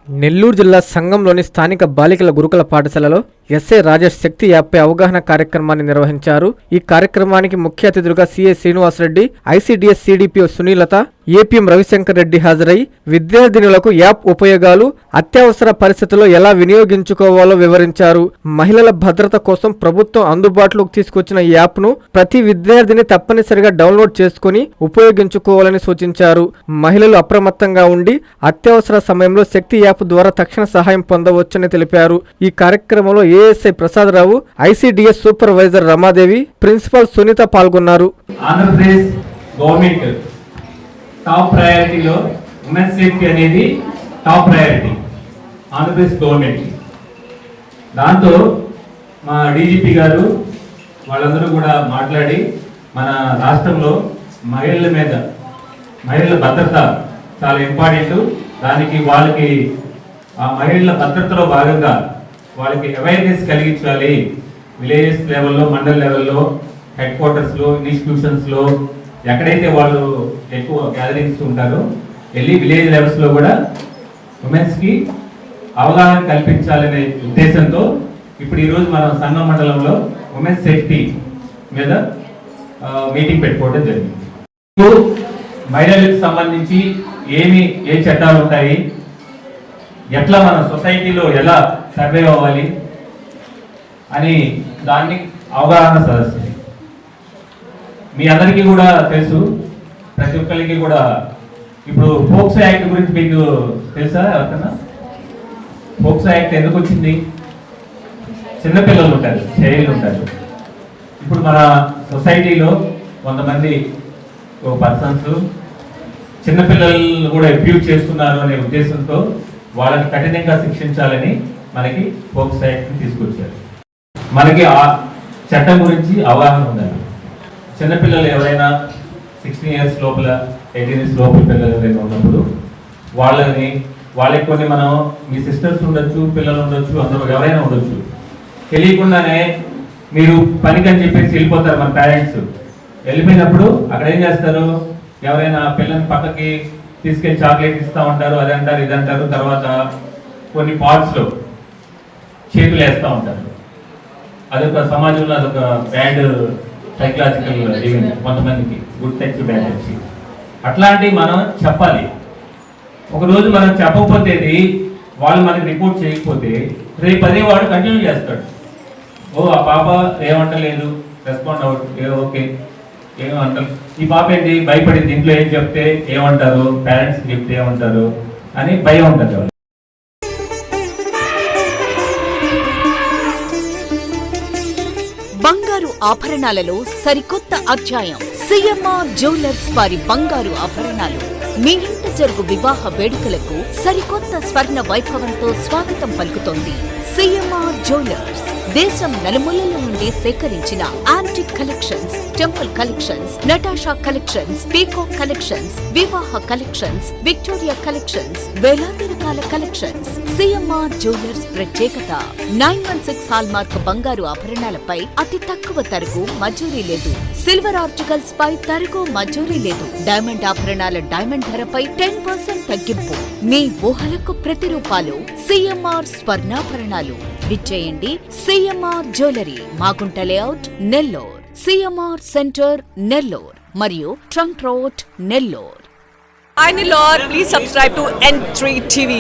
నెల్లూరు జిల్లా సంఘంలోని స్థానిక బాలికల గురుకుల పాఠశాలలో ఎస్ఐ రాజేష్ శక్తి యాప్పై అవగాహన కార్యక్రమాన్ని నిర్వహించారు. ఈ కార్యక్రమానికి ముఖ్య అతిథులుగా CI Srinivasa Reddy, ICDS CDPO Sunilatha, APM Ravishankar Reddy హాజరై విద్యార్థినులకు యాప్ ఉపయోగాలు, అత్యవసర పరిస్థితుల్లో ఎలా వినియోగించుకోవాలో వివరించారు. మహిళల భద్రత కోసం ప్రభుత్వం అందుబాటులోకి తీసుకొచ్చిన ఈ యాప్ను ప్రతి విద్యార్థిని తప్పనిసరిగా డౌన్లోడ్ చేసుకుని ఉపయోగించుకోవాలని సూచించారు. మహిళలు అప్రమత్తంగా ఉండి అత్యవసర సమయంలో శక్తి యాప్ ద్వారా తక్షణ సహాయం పొందవచ్చని తెలిపారు. ఈ కార్యక్రమంలో ASI Prasada Rao, ICDS supervisor Ramadevi, principal Sunitha పాల్గొన్నారు. ఆంధ్రప్రదేశ్ గవర్నమెంట్ టాప్ ప్రయారిటీలో ఉమెన్ సేఫ్టీ అనేది టాప్ ప్రయారిటీ ఆంధ్రప్రదేశ్ గవర్నమెంట్. దాంతో మా డీజీపీ గారు వాళ్ళందరూ కూడా మాట్లాడి మన రాష్ట్రంలో మహిళల భద్రత చాలా ఇంపార్టెంట్. దానికి వాళ్ళకి ఆ మహిళల భద్రతలో భాగంగా వాళ్ళకి అవేర్నెస్ కలిగించాలి. విలేజెస్ లెవెల్లో, మండల్ లెవెల్లో, హెడ్ క్వార్టర్స్లో, ఇన్స్టిట్యూషన్స్లో ఎక్కడైతే వాళ్ళు ఎక్కువ గ్యాదరింగ్స్ ఉంటారో వెళ్ళి విలేజ్ లెవెల్స్లో కూడా ఉమెన్స్కి అవగాహన కల్పించాలనే ఉద్దేశంతో ఇప్పుడు ఈరోజు మన సంఘం మండలంలో ఉమెన్స్ సేఫ్టీ మీద మీటింగ్ పెట్టుకోవడం జరిగింది. మహిళలకు సంబంధించి ఏ చట్టాలు ఉంటాయి, ఎట్లా మన సొసైటీలో ఎలా సర్వైవ్ అవ్వాలి అని దాన్ని అవగాహన సదస్సు. మీ అందరికీ కూడా తెలుసు, ప్రతి ఒక్కరికి కూడా ఇప్పుడు పోక్సో యాక్ట్ గురించి మీకు తెలుసా? ఎవరికన్నా పోక్సో యాక్ట్ ఎందుకు వచ్చింది? చిన్నపిల్లలు ఉంటారు, చైల్డ్ ఉంటారు. ఇప్పుడు మన సొసైటీలో కొంతమంది పర్సన్స్ చిన్నపిల్లలు కూడా అబ్యూజ్ చేస్తున్నారు అనే ఉద్దేశంతో వాళ్ళని కఠినంగా శిక్షించాలని మనకి పోక్సో యాక్ట్ని తీసుకొచ్చారు. మనకి ఆ చట్టం గురించి అవగాహన ఉండాలి. చిన్నపిల్లలు ఎవరైనా 16 years లోపల, 18 years లోపల పిల్లలు ఎవరైనా ఉన్నప్పుడు వాళ్ళకి కొన్ని మనం మీ సిస్టర్స్ ఉండొచ్చు, పిల్లలు ఉండొచ్చు, అందరూ ఎవరైనా ఉండొచ్చు, తెలియకుండానే మీరు పనికి అని చెప్పేసి వెళ్ళిపోతారు. మన పేరెంట్స్ వెళ్ళిపోయినప్పుడు అక్కడ ఏం చేస్తారు, ఎవరైనా పిల్లల్ని పక్కకి తీసుకెళ్ళి చాక్లెట్ ఇస్తూ ఉంటారు, అది అంటారు, ఇది అంటారు. తర్వాత కొన్ని పార్ట్స్లో చేతులు వేస్తూ ఉంటారు. అదొక సమాజంలో అదొక బ్యాడ్ సైకలాజికల్ ఈవెంట్. కొంతమందికి గుడ్ టచ్, బ్యాడ్ టచ్ అట్లాంటివి మనం చెప్పాలి. ఒకరోజు మనం చెప్పకపోతే, వాళ్ళు మనకి రిపోర్ట్ చేయకపోతే రేపు అదే వాడు కంటిన్యూ చేస్తాడు. ఆ పాప ఏమంటలేదు, రెస్పాండ్ అవ్వదు, ఓకే ఏమంటారు, ఈ పాప ఏంటి భయపడింది, ఇంట్లో ఏం చెప్తే ఏమంటారు, పేరెంట్స్ చెప్తే ఏమంటారు అని భయం ఉంటుంది. బంగారు ఆభరణాలలో సరికొత్త అధ్యాయం. సిఎంఆర్ జ్యువెలర్స్ వారి బంగారు ఆభరణాలు మీ ఇంట జరుగు వివాహ వేడుకలకు సరికొత్త స్వర్ణ వైభవంతో స్వాగతం పలుకుతోంది. సిఎంఆర్ జ్యువెలర్స్ దేశం నలుమూలల నుండి సేకరించిన antique collections, temple collections, Natasha collections, peacock collections, వివాహ కలెక్షన్స్, విక్టోరియా కలెక్షన్స్, వేలాది రకాల కలెక్షన్స్. సిఎంఆర్ జ్యువెలర్స్ ప్రత్యేకత 916 హాల్మార్క్ బంగారు ఆభరణాలపై అతి తక్కువ తరుగు మజూరీ లేదు. సిల్వర్ ఆర్టికల్స్ పై తరుగు మజూరీ లేదు. డైమండ్ ఆభరణాల డైమండ్ ధరపై 10% తగ్గింపు. మీ ఊహలకు ప్రతిరూపాలు సిఎంఆర్ స్వర్ణాభరణాలు. విచ్చేయండి CMR jewellery, Magunta layout, Nellore, CMR centre, Nellore మరియు trunk road, Nellore. Hi Nellore, please subscribe to N3 TV.